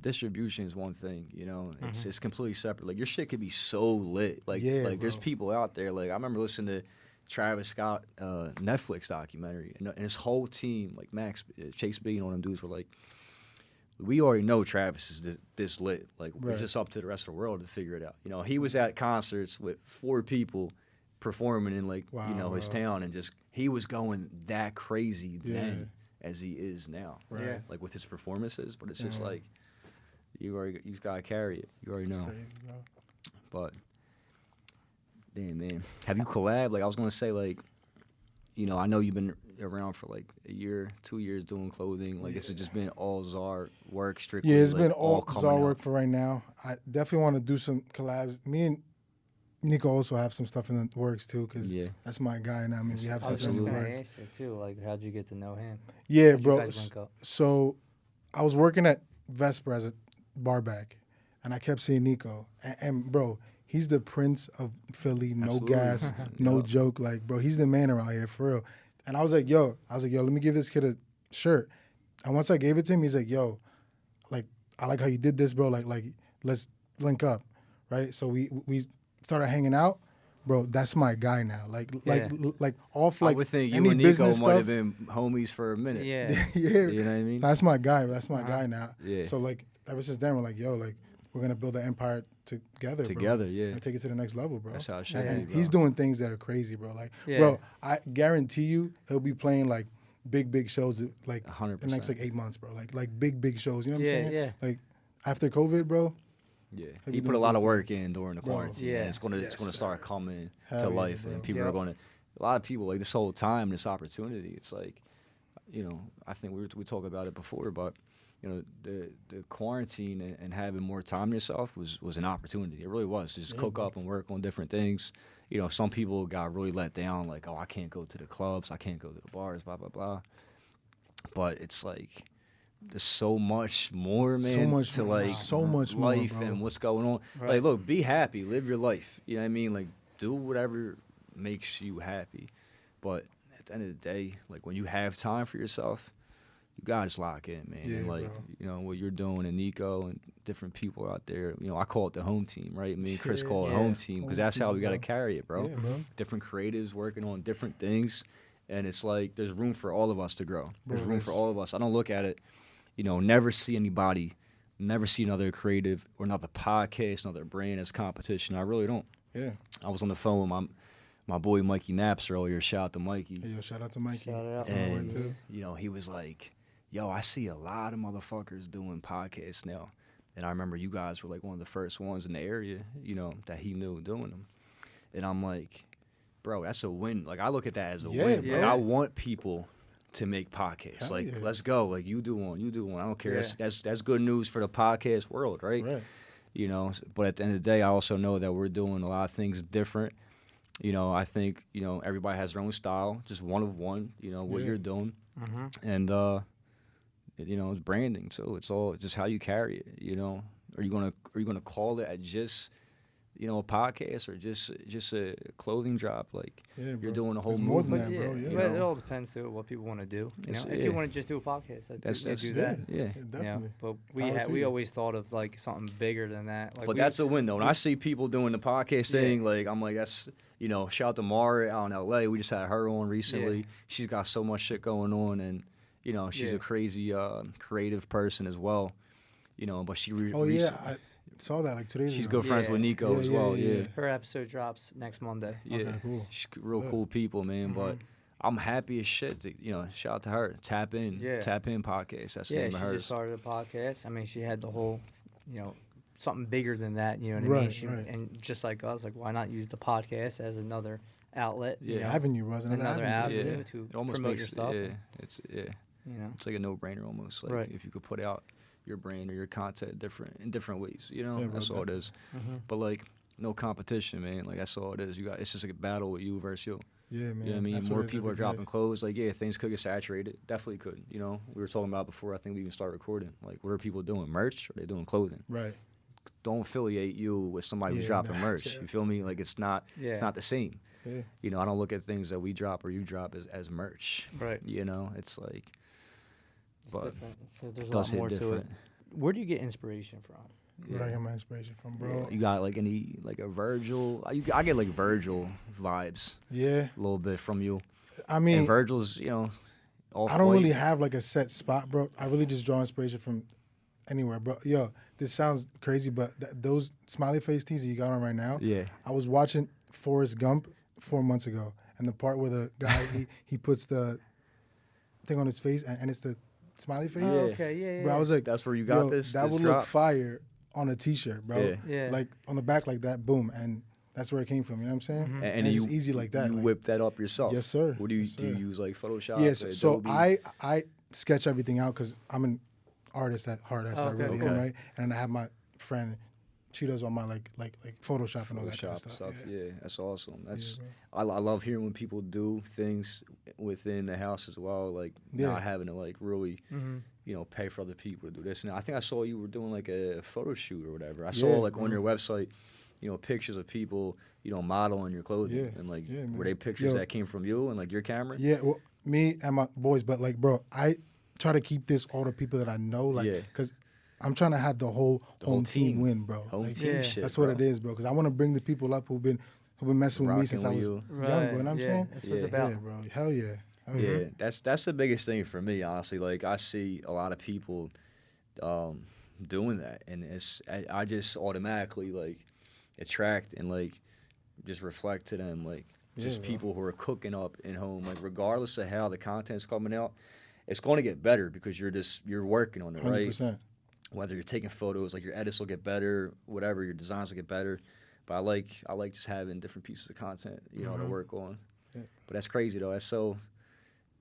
Speaker 1: distribution is one thing, you know. It's completely separate. Like your shit could be so lit. Like
Speaker 5: Yeah,
Speaker 1: there's
Speaker 5: bro.
Speaker 1: people out there. Like I remember listening to Travis Scott Netflix documentary, and his whole team, like Max, Chase B, and all them dudes were like, we already know Travis is this lit. Like
Speaker 5: Right.
Speaker 1: it's just up to the rest of the world to figure it out. You know, he was at concerts with 4 people performing in like you know his
Speaker 5: Wow.
Speaker 1: town, and just he was going that crazy
Speaker 5: Yeah.
Speaker 1: then as he is now.
Speaker 5: Right.
Speaker 2: Yeah.
Speaker 1: Like with his performances, but it's just
Speaker 5: Yeah.
Speaker 1: like you just gotta carry it. You already know.
Speaker 5: Crazy, bro.
Speaker 1: But damn, man, have you collabed? Like I was gonna say, like, you know, I know you've been around for like a year, 2 years doing clothing. Like it's just been all ZAR work strictly.
Speaker 5: Yeah, it's
Speaker 1: like,
Speaker 5: been all
Speaker 1: coming
Speaker 5: ZAR
Speaker 1: out.
Speaker 5: work for right now. I definitely want to do some collabs. Me and Nico also have some stuff in the works too, because
Speaker 1: Yeah.
Speaker 5: that's my guy now. I mean, we have
Speaker 2: I was
Speaker 5: something
Speaker 2: just
Speaker 5: in the
Speaker 2: gonna
Speaker 5: works.
Speaker 2: ask you too. Like, how'd you get to know him?
Speaker 5: Yeah,
Speaker 2: How'd you
Speaker 5: bro.
Speaker 2: guys link up?
Speaker 5: So I was working at Vesper as a bar back, and I kept seeing Nico. And bro, he's the prince of Philly. No
Speaker 1: Absolutely.
Speaker 5: gas, no joke. Like, bro, he's the man around here for real. And I was like, yo, let me give this kid a shirt. And once I gave it to him, he's like, yo, like, I like how you did this, bro. Like, let's link up, right? So we started hanging out. Bro, that's my guy now. Like off
Speaker 1: I
Speaker 5: like
Speaker 1: would think you
Speaker 5: any
Speaker 1: and Nico
Speaker 5: business
Speaker 1: might have
Speaker 5: stuff.
Speaker 1: been homies for a minute.
Speaker 2: Yeah.
Speaker 5: Yeah,
Speaker 1: You know what I mean?
Speaker 5: that's my guy. That's my guy now.
Speaker 1: Yeah.
Speaker 5: So like ever since then, we're like, yo, like we're gonna build an empire together.
Speaker 1: Together,
Speaker 5: bro,
Speaker 1: yeah.
Speaker 5: and take it to the next level, bro.
Speaker 1: That's how it should
Speaker 5: And
Speaker 1: be,
Speaker 5: he's
Speaker 1: bro.
Speaker 5: doing things that are crazy, bro. Like,
Speaker 2: Yeah.
Speaker 5: bro, I guarantee you, he'll be playing like big shows like
Speaker 1: 100%.
Speaker 5: the next like 8 months, bro. Like big shows. You know what
Speaker 2: Yeah,
Speaker 5: I'm saying?
Speaker 2: yeah.
Speaker 5: Like after COVID, bro.
Speaker 1: Yeah,
Speaker 5: He'll
Speaker 1: he
Speaker 5: be
Speaker 1: put a
Speaker 5: doing
Speaker 1: lot of
Speaker 5: big
Speaker 1: work in during the
Speaker 5: Bro.
Speaker 1: quarantine.
Speaker 2: Yeah.
Speaker 1: And it's gonna
Speaker 5: Yes,
Speaker 1: start coming
Speaker 5: Hell
Speaker 1: to
Speaker 5: yeah,
Speaker 1: life,
Speaker 5: bro.
Speaker 1: and people are
Speaker 2: Yep.
Speaker 1: gonna. A lot of people like this whole time, this opportunity. It's like, you know, I think we talked about it before, but you know, the quarantine and having more time to yourself was an opportunity. It really was to just cook up and work on different things. You know, some people got really let down, like, oh, I can't go to the clubs, I can't go to the bars, blah blah blah. But it's like there's so much more, man.
Speaker 5: So much
Speaker 1: to
Speaker 5: more,
Speaker 1: like
Speaker 5: so much more,
Speaker 1: life
Speaker 5: bro.
Speaker 1: and what's going on.
Speaker 2: Right.
Speaker 1: Like, look, be happy, live your life. You know what I mean? Like, do whatever makes you happy. But at the end of the day, like when you have time for yourself, you gotta just lock in, man.
Speaker 5: Yeah,
Speaker 1: and like,
Speaker 5: bro.
Speaker 1: you know, what you're doing and Nico and different people out there, you know, I call it the home team, right? Me and Chris call it home team because
Speaker 5: Home
Speaker 1: that's how
Speaker 5: team,
Speaker 1: we gotta
Speaker 5: bro.
Speaker 1: carry it, bro.
Speaker 5: Yeah, bro.
Speaker 1: Different creatives working on different things. And it's like there's room for all of us to grow. There's
Speaker 5: Bro,
Speaker 1: room for
Speaker 5: there's-
Speaker 1: all of us. I don't look at it, you know, never see anybody, never see another creative or another podcast, another brand as competition. I really don't.
Speaker 5: Yeah.
Speaker 1: I was on the phone with my boy Mikey Naps earlier. Shout out to Mikey.
Speaker 5: Hey, yo, shout out to Mikey.
Speaker 2: Shout out.
Speaker 5: That's my boy,
Speaker 1: And,
Speaker 5: too.
Speaker 1: you know, he was like, yo, I see a lot of motherfuckers doing podcasts now. And I remember you guys were like one of the first ones in the area, you know, that he knew doing them. And I'm like, bro, that's a win. Like, I look at that as a
Speaker 5: Yeah,
Speaker 1: win.
Speaker 2: bro.
Speaker 1: Like, I want people to make podcasts.
Speaker 5: Hell
Speaker 1: Like,
Speaker 5: yeah.
Speaker 1: let's go. Like, you do one. I don't care.
Speaker 2: Yeah.
Speaker 1: That's good news for the podcast world, right?
Speaker 5: Right.
Speaker 1: You know, but at the end of the day, I also know that we're doing a lot of things different. You know, I think, you know, everybody has their own style, just one of one, you know, what
Speaker 5: Yeah.
Speaker 1: you're doing.
Speaker 2: Mm-hmm.
Speaker 1: And, you know, it's branding. So it's all just how you carry it, you know. Are you gonna call it at just, you know, a podcast or just a clothing drop? Like,
Speaker 5: Yeah, bro.
Speaker 1: you're doing a whole
Speaker 5: It's more than
Speaker 1: movement.
Speaker 5: that, bro.
Speaker 2: yeah,
Speaker 5: Yeah.
Speaker 2: but
Speaker 1: You
Speaker 2: it
Speaker 1: know?
Speaker 2: all depends too what people want to do. You
Speaker 1: It's-
Speaker 2: know, if
Speaker 1: yeah.
Speaker 2: you want to just do a podcast,
Speaker 1: That's
Speaker 2: do
Speaker 1: yeah.
Speaker 2: that.
Speaker 1: Yeah.
Speaker 5: Yeah,
Speaker 2: You know,
Speaker 5: definitely.
Speaker 2: but
Speaker 5: Power to
Speaker 2: we
Speaker 5: you.
Speaker 2: always thought of like something bigger than that. Like
Speaker 1: But
Speaker 2: we,
Speaker 1: that's a win, though. When I see people doing the podcast
Speaker 2: Yeah.
Speaker 1: thing, like, I'm like, that's, you know, shout out to Mara out in L.A. We just had her on recently.
Speaker 2: Yeah.
Speaker 1: She's got so much shit going on, and, you know, she's
Speaker 2: Yeah.
Speaker 1: a crazy creative person as well. You know, but she
Speaker 5: Oh, yeah. I saw that like 2 days ago.
Speaker 1: she's good friends
Speaker 2: Yeah.
Speaker 1: with Nico
Speaker 5: Yeah,
Speaker 1: as
Speaker 5: yeah,
Speaker 1: well.
Speaker 5: yeah,
Speaker 1: Yeah.
Speaker 5: yeah.
Speaker 2: her episode drops next Monday.
Speaker 1: Yeah,
Speaker 5: Okay, cool.
Speaker 1: she's real
Speaker 5: Good.
Speaker 1: cool people, man. But I'm happy as shit. To, you know, shout out to her. Tap in podcast. That's the
Speaker 2: Yeah,
Speaker 1: name
Speaker 2: she
Speaker 1: of
Speaker 2: just
Speaker 1: hers.
Speaker 2: started a podcast. I mean, she had the whole, you know, something bigger than that. You know what I mean?
Speaker 5: Right,
Speaker 2: She,
Speaker 5: right.
Speaker 2: And just like us, like why not use the podcast as another outlet? You
Speaker 1: Yeah.
Speaker 2: know,
Speaker 5: Avenue, was
Speaker 2: another
Speaker 5: avenue.
Speaker 2: avenue
Speaker 1: Yeah,
Speaker 2: to
Speaker 1: it almost
Speaker 2: promote
Speaker 1: makes
Speaker 2: your stuff.
Speaker 1: Yeah, it's
Speaker 2: You know,
Speaker 1: it's like a no-brainer almost. Like
Speaker 2: Right.
Speaker 1: if you could put out your brand or your content in different ways, you know,
Speaker 5: Yeah, bro,
Speaker 1: that's all it is.
Speaker 2: Mm-hmm.
Speaker 1: But like no competition, man. Like that's all it is. You got it's just like a battle with you versus you.
Speaker 5: Yeah, man.
Speaker 1: You know what I mean?
Speaker 5: That's
Speaker 1: More
Speaker 5: what it is
Speaker 1: people are
Speaker 5: every
Speaker 1: dropping
Speaker 5: day.
Speaker 1: clothes. Like, yeah, things could get saturated. Definitely could. You know, we were talking about before. I think we even started recording. Like, what are people doing? Merch? Or are they doing clothing?
Speaker 5: Right.
Speaker 1: Don't affiliate you with somebody who's
Speaker 5: Yeah,
Speaker 1: dropping
Speaker 5: nah,
Speaker 1: merch.
Speaker 5: yeah.
Speaker 1: You feel me? Like, it's not the same.
Speaker 5: Yeah.
Speaker 1: You know, I don't look at things that we drop or you drop as merch.
Speaker 2: Right.
Speaker 1: You know, it's like,
Speaker 2: It's
Speaker 1: but
Speaker 2: different. So there's
Speaker 1: it
Speaker 2: a lot
Speaker 1: does hit
Speaker 2: more to it.
Speaker 1: different.
Speaker 2: Where do you get inspiration from?
Speaker 5: Where I get my inspiration from, bro.
Speaker 1: You got like any like a Virgil? I get like Virgil vibes
Speaker 5: Yeah.
Speaker 1: a little bit from you.
Speaker 5: I mean,
Speaker 1: And Virgil's, you know, all
Speaker 5: I don't really have like a set spot, bro. I really just draw inspiration from anywhere, bro. Yo, this sounds crazy, but those smiley face tees that you got on right now,
Speaker 1: Yeah.
Speaker 5: I was watching Forrest Gump 4 months ago, and the part where the guy he puts the thing on his face and it's the smiley face.
Speaker 1: Yeah.
Speaker 2: Okay, yeah.
Speaker 5: Bro, I was like,
Speaker 1: That's where you got
Speaker 5: yo,
Speaker 1: this.
Speaker 5: That
Speaker 1: this
Speaker 5: would
Speaker 1: drop.
Speaker 5: look fire on a T-shirt, bro.
Speaker 1: Yeah.
Speaker 2: Yeah.
Speaker 5: Like on the back like that, boom, and that's where it came from. You know what I'm saying?
Speaker 1: And
Speaker 5: And it's
Speaker 1: you
Speaker 5: just easy like that.
Speaker 1: You
Speaker 5: like-
Speaker 1: whip that up yourself.
Speaker 5: Yes, sir.
Speaker 1: What do you
Speaker 5: Yes,
Speaker 1: do? You
Speaker 5: sir.
Speaker 1: use like Photoshop?
Speaker 5: Yes. So
Speaker 1: Adobe?
Speaker 5: I sketch everything out because I'm an artist at heart. That's what I
Speaker 2: Okay,
Speaker 5: really
Speaker 1: okay.
Speaker 5: am, right? And I have my friend. She does all my like Photoshop and all that kind of
Speaker 1: Photoshop
Speaker 5: stuff. Yeah.
Speaker 1: Yeah, that's awesome. That's
Speaker 5: bro.
Speaker 1: I love hearing when people do things within the house as well, like
Speaker 5: Yeah.
Speaker 1: not having to like really, you know, pay for other people to do this. And I think I saw you were doing like a photo shoot or whatever. I saw
Speaker 5: Yeah,
Speaker 1: like on
Speaker 5: bro.
Speaker 1: your website, you know, pictures of people, you know, modeling your clothing,
Speaker 5: Yeah,
Speaker 1: and like
Speaker 5: yeah,
Speaker 1: were
Speaker 5: man.
Speaker 1: they pictures
Speaker 5: Yo.
Speaker 1: that came from you and like your camera?
Speaker 5: Yeah, well, me and my boys, but like, bro, I try to keep this all the people that I know, like,
Speaker 1: Yeah.
Speaker 5: because I'm trying to have the whole
Speaker 1: whole
Speaker 5: home team
Speaker 1: team.
Speaker 5: win, bro.
Speaker 1: Home
Speaker 5: Like,
Speaker 1: team
Speaker 2: Yeah.
Speaker 1: shit.
Speaker 5: that's what
Speaker 1: bro.
Speaker 5: it is, bro. Because I want to bring the people up who've been messing with me
Speaker 1: Rocking
Speaker 5: since I
Speaker 1: with
Speaker 5: was
Speaker 1: you.
Speaker 5: young, bro. You know what I'm
Speaker 2: yeah,
Speaker 5: saying?
Speaker 2: That's what it's
Speaker 1: Yeah.
Speaker 2: about.
Speaker 5: Yeah, bro. Hell yeah. Hell
Speaker 1: Yeah, that's the biggest thing for me, honestly. Like I see a lot of people doing that, and I just automatically like attract and like just reflect to them, like just
Speaker 5: Yeah, bro.
Speaker 1: people who are cooking up in home, like regardless of how the content's coming out, it's going to get better because you're working on it, right?
Speaker 5: 100%.
Speaker 1: Whether you're taking photos, like your edits will get better, whatever, your designs will get better. But I like just having different pieces of content, you know, to work on.
Speaker 5: Yeah.
Speaker 1: But that's crazy though. That's so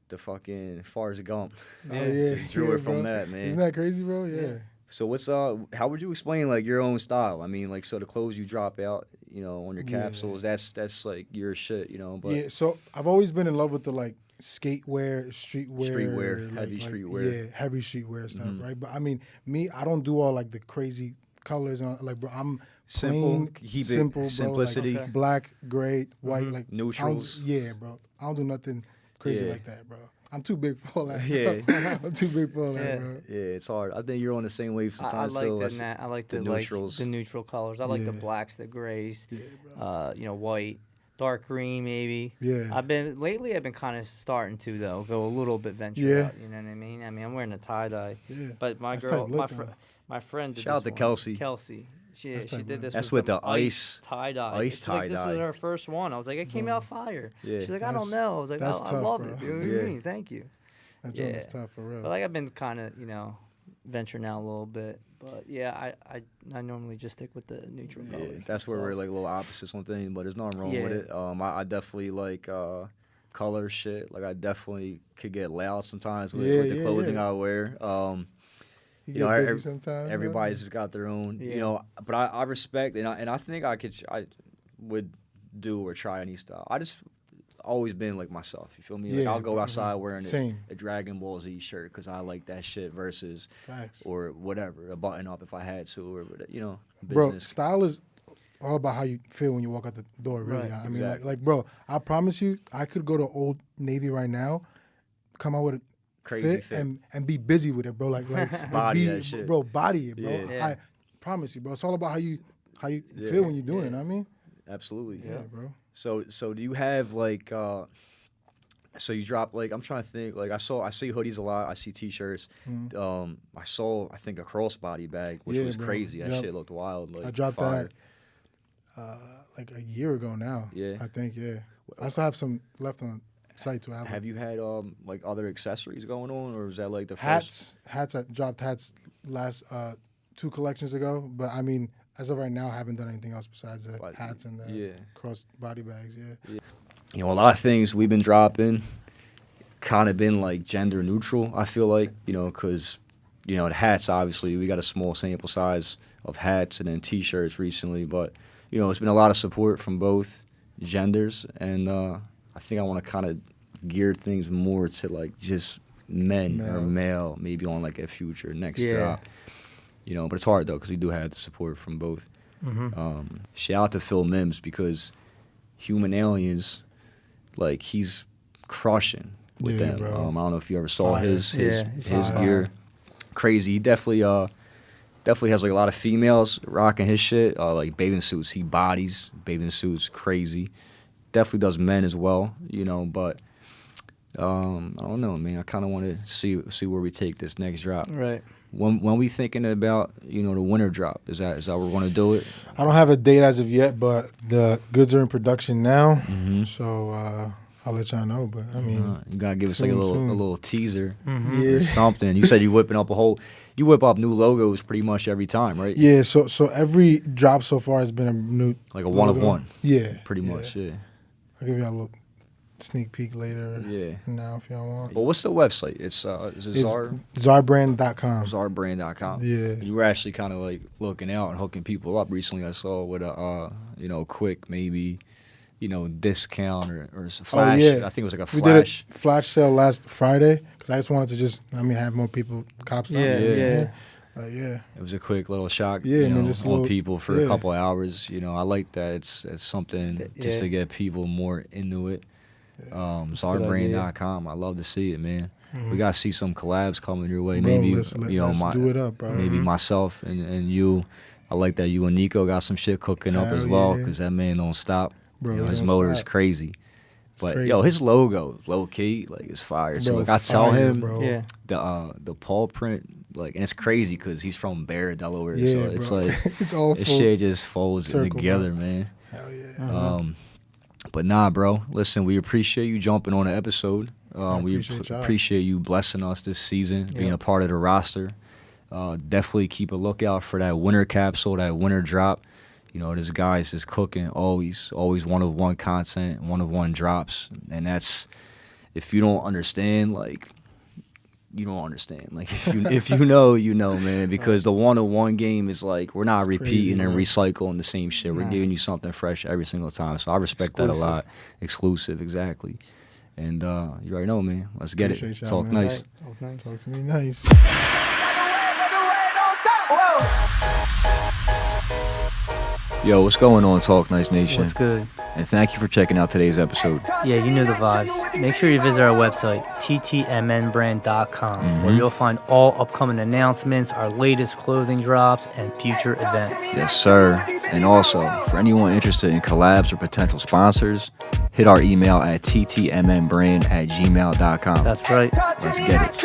Speaker 1: the fucking Forrest Gump.
Speaker 5: Oh, yeah.
Speaker 1: Just drew it from
Speaker 5: bro.
Speaker 1: that, man.
Speaker 5: Isn't that crazy, bro? Yeah.
Speaker 1: So what's how would you explain like your own style? I mean, like so the clothes you drop out, you know, on your
Speaker 5: Yeah.
Speaker 1: capsules, that's like your shit, you know. But
Speaker 5: Yeah, so I've always been in love with the like skatewear, streetwear,
Speaker 1: Streetwear, heavy streetwear.
Speaker 5: Yeah, heavy streetwear stuff,
Speaker 1: Mhm.
Speaker 5: right? But I mean, me, I don't do all like the crazy colors and all, like, bro. I'm
Speaker 1: Simple.
Speaker 5: plain,
Speaker 1: Keep
Speaker 5: simple,
Speaker 1: it
Speaker 5: bro. Like
Speaker 2: Okay.
Speaker 1: simplicity.
Speaker 5: black, gray, white, like I don't-
Speaker 1: Neutrals.
Speaker 5: Yeah, bro. I don't do nothing crazy
Speaker 1: Yeah.
Speaker 5: like that, bro. I'm too big for all that.
Speaker 1: Yeah.
Speaker 5: I'm too big for all
Speaker 2: Yeah.
Speaker 5: that, bro.
Speaker 1: Yeah, it's hard. I think you're on the same wave
Speaker 2: I
Speaker 1: sometimes.
Speaker 2: like
Speaker 1: so
Speaker 2: the I like
Speaker 1: the
Speaker 2: the
Speaker 1: neutrals.
Speaker 2: the neutral colors. I like the
Speaker 5: Yeah.
Speaker 2: blacks, the grays,
Speaker 5: Yeah, bro.
Speaker 2: white, dark green maybe.
Speaker 5: Yeah.
Speaker 2: I've been kind of starting to though go a little bit venture
Speaker 5: Yeah.
Speaker 2: out. You know what I mean? I mean I'm wearing a tie dye,
Speaker 5: Yeah.
Speaker 2: but my
Speaker 5: That's
Speaker 2: girl,
Speaker 5: tight look, though.
Speaker 2: my friend did
Speaker 1: Shout out
Speaker 2: this
Speaker 1: to
Speaker 2: one.
Speaker 1: Kelsey.
Speaker 2: Kelsey. She
Speaker 5: That's
Speaker 2: she
Speaker 5: tight,
Speaker 2: did
Speaker 5: man.
Speaker 2: this.
Speaker 1: That's
Speaker 2: with
Speaker 1: with
Speaker 2: some
Speaker 1: the ice
Speaker 2: tie dye.
Speaker 1: ice
Speaker 2: She's like, this
Speaker 1: tie-dye.
Speaker 2: is her first one. I was like, it came out fire.
Speaker 1: Yeah.
Speaker 2: She's like, I don't
Speaker 5: That's-
Speaker 2: know. I was like,
Speaker 5: that's
Speaker 2: I
Speaker 5: tough,
Speaker 2: love
Speaker 5: bro.
Speaker 2: it. You know what
Speaker 1: Yeah.
Speaker 2: I mean? Thank you.
Speaker 5: That joint is
Speaker 2: Yeah.
Speaker 5: tough for real.
Speaker 2: But like I've been kind of venturing out a little bit. But yeah, I normally just stick with the neutral
Speaker 1: Yeah,
Speaker 2: colors.
Speaker 1: that's where
Speaker 2: So-
Speaker 1: we're like a little opposites on things, but there's nothing wrong
Speaker 2: Yeah.
Speaker 1: with it. I definitely like color shit. Like I definitely could get loud sometimes with,
Speaker 5: Yeah,
Speaker 1: with the
Speaker 5: yeah,
Speaker 1: clothing
Speaker 5: yeah.
Speaker 1: I wear.
Speaker 5: You
Speaker 1: you know,
Speaker 5: get busy
Speaker 1: ev-
Speaker 5: sometimes.
Speaker 1: Everybody's just got their own,
Speaker 2: Yeah.
Speaker 1: you know. But I respect and I think I would do or try any style. I just always been like myself. You feel me? Like
Speaker 5: Yeah,
Speaker 1: I'll go
Speaker 5: bro.
Speaker 1: outside wearing
Speaker 5: Same.
Speaker 1: a Dragon Ball Z shirt because I like that shit versus
Speaker 5: Facts.
Speaker 1: or whatever a button up if I had to or you know
Speaker 5: Bro,
Speaker 1: business.
Speaker 5: style is all about how you feel when you walk out the door, really.
Speaker 2: Right,
Speaker 5: I mean,
Speaker 1: exactly.
Speaker 5: like, bro, I promise you, I could go to Old Navy right now, come out with a
Speaker 1: Crazy fit.
Speaker 5: and be busy with it, bro. Like
Speaker 1: Body
Speaker 5: be,
Speaker 1: that shit.
Speaker 5: bro, body it, bro.
Speaker 1: Yeah.
Speaker 2: Yeah.
Speaker 5: I promise you, bro. It's all about how you
Speaker 1: Yeah.
Speaker 5: feel when you're doing it.
Speaker 2: Yeah.
Speaker 5: You know what I mean?
Speaker 1: Absolutely.
Speaker 5: Yeah, bro.
Speaker 1: So do you have like so you drop like I'm trying to think like I see hoodies a lot, I see t-shirts. I saw I think a crossbody bag, which
Speaker 5: Yeah,
Speaker 1: was
Speaker 5: bro.
Speaker 1: crazy. That
Speaker 5: Yep.
Speaker 1: shit looked wild. Like
Speaker 5: I dropped
Speaker 1: fire.
Speaker 5: that like a year ago now.
Speaker 1: Yeah.
Speaker 5: I think, yeah. I still have some left on site to have.
Speaker 1: Have you had like other accessories going on or was that like the first
Speaker 5: Hats. I dropped hats last 2 collections ago, but I mean, as of right now, I haven't done anything else besides the
Speaker 1: Body-
Speaker 5: hats and the
Speaker 1: yeah.
Speaker 5: cross body bags. Yeah.
Speaker 1: You know, a lot of things we've been dropping kind of been like gender neutral, I feel like, you know, because, you know, the hats, obviously, we got a small sample size of hats and then T-shirts recently. But, you know, it's been a lot of support from both genders. And I think I want to kind of gear things more to, like, just men or male, maybe on, like, a future next drop. You know, but it's hard, though, because we do have the support from both. Shout out to Phil Mims because Human Aliens, like, he's crushing with
Speaker 5: Yeah,
Speaker 1: them.
Speaker 5: bro.
Speaker 1: I don't know if you ever saw
Speaker 5: Fire.
Speaker 1: his
Speaker 2: Yeah, he's
Speaker 1: his
Speaker 2: fire.
Speaker 1: gear. Crazy. He definitely has like a lot of females rocking his shit. Like bathing suits. He bodies bathing suits. Crazy. Definitely does men as well. You know, but I don't know, man. I kind of want to see where we take this next drop.
Speaker 2: Right.
Speaker 1: When we thinking about the winter drop, is that we're going to do it?
Speaker 5: I don't have a date as of yet, but the goods are in production now.
Speaker 1: Mm-hmm.
Speaker 5: So I'll let y'all know. But I mean,
Speaker 1: You gotta give us like a
Speaker 5: soon.
Speaker 1: little teaser
Speaker 5: yeah.
Speaker 1: or something. You said you whip up new logos pretty much every time, right?
Speaker 5: Yeah, so every drop so far has been a new
Speaker 1: Like a one of
Speaker 5: logo.
Speaker 1: one,
Speaker 5: Yeah,
Speaker 1: pretty
Speaker 5: yeah.
Speaker 1: much. Yeah.
Speaker 5: I'll give y'all a little sneak peek later.
Speaker 1: Yeah.
Speaker 5: Now if y'all want.
Speaker 1: But what's the website? It's is it
Speaker 5: It's
Speaker 1: Zar?
Speaker 5: zarbrand.com.
Speaker 1: Zarbrand.com.
Speaker 5: Yeah.
Speaker 1: You were actually kind of like looking out and hooking people up recently. I saw with a quick maybe discount or flash.
Speaker 5: Oh, yeah.
Speaker 1: I think it was like a
Speaker 5: We did
Speaker 1: flash.
Speaker 5: a flash sale last Friday because I just wanted to have more people cop stuff.
Speaker 2: Yeah,
Speaker 5: you know what I'm
Speaker 2: yeah.
Speaker 5: saying? Yeah.
Speaker 1: It was a quick little shock,
Speaker 5: Yeah, man, just a
Speaker 1: on
Speaker 5: little-
Speaker 1: people for a
Speaker 5: yeah.
Speaker 1: couple of hours. I like that. It's something just
Speaker 2: Yeah.
Speaker 1: to get people more into it.
Speaker 2: good
Speaker 1: Zarbrand.com. I love to see it, man. We gotta see some collabs coming your way.
Speaker 5: Bro,
Speaker 1: Maybe
Speaker 5: let's do it up, bro.
Speaker 1: maybe myself and you. I like that you and Nico got some shit cooking up
Speaker 5: Hell
Speaker 1: as well
Speaker 5: yeah.
Speaker 1: because that man don't stop.
Speaker 5: Bro, he
Speaker 1: his
Speaker 5: don't
Speaker 1: motor is
Speaker 5: stop.
Speaker 1: crazy. But
Speaker 5: crazy.
Speaker 1: his logo, low key, like it's fire. So
Speaker 5: Bro,
Speaker 1: like I tell
Speaker 5: fire,
Speaker 1: him
Speaker 5: bro.
Speaker 2: Yeah.
Speaker 1: the paw print, like, and it's crazy because he's from Barrett, Delaware.
Speaker 5: Yeah,
Speaker 1: so it's
Speaker 5: bro.
Speaker 1: like
Speaker 5: it's all
Speaker 1: this
Speaker 5: full.
Speaker 1: shit just folds
Speaker 5: circle,
Speaker 1: together,
Speaker 5: bro.
Speaker 1: man.
Speaker 5: Hell yeah.
Speaker 1: But nah, bro. Listen, we appreciate you jumping on the episode. We
Speaker 5: appreciate y'all.
Speaker 1: appreciate you blessing us this season, being a part of the roster. Definitely keep a lookout for that winter capsule, that winter drop. This guy's just cooking always one of one content, one of one drops, and that's if you don't understand, like. You don't understand. Like if you know, man. Because the 101 game is like we're not
Speaker 5: It's
Speaker 1: repeating
Speaker 5: crazy,
Speaker 1: and
Speaker 5: man.
Speaker 1: recycling the same shit. We're
Speaker 2: Nah.
Speaker 1: giving you something fresh every single time. So I respect that a
Speaker 2: Exclusive.
Speaker 1: lot. Exclusive, exactly. And you already know, man. Let's get it.
Speaker 5: Appreciate
Speaker 1: Talk
Speaker 5: y'all, man.
Speaker 1: nice.
Speaker 5: Talk to me nice.
Speaker 3: By the way, don't stop. Whoa.
Speaker 1: Yo, what's going on, Talk Nice Nation?
Speaker 4: What's good?
Speaker 1: And thank you for checking out today's episode.
Speaker 4: Yeah, you know the vibes. Make sure you visit our website, ttmnbrand.com, where you'll find all upcoming announcements, our latest clothing drops, and future events.
Speaker 1: Yes, sir. And also, for anyone interested in collabs or potential sponsors, hit our email at ttmnbrand@gmail.com.
Speaker 4: That's right.
Speaker 1: Let's get it.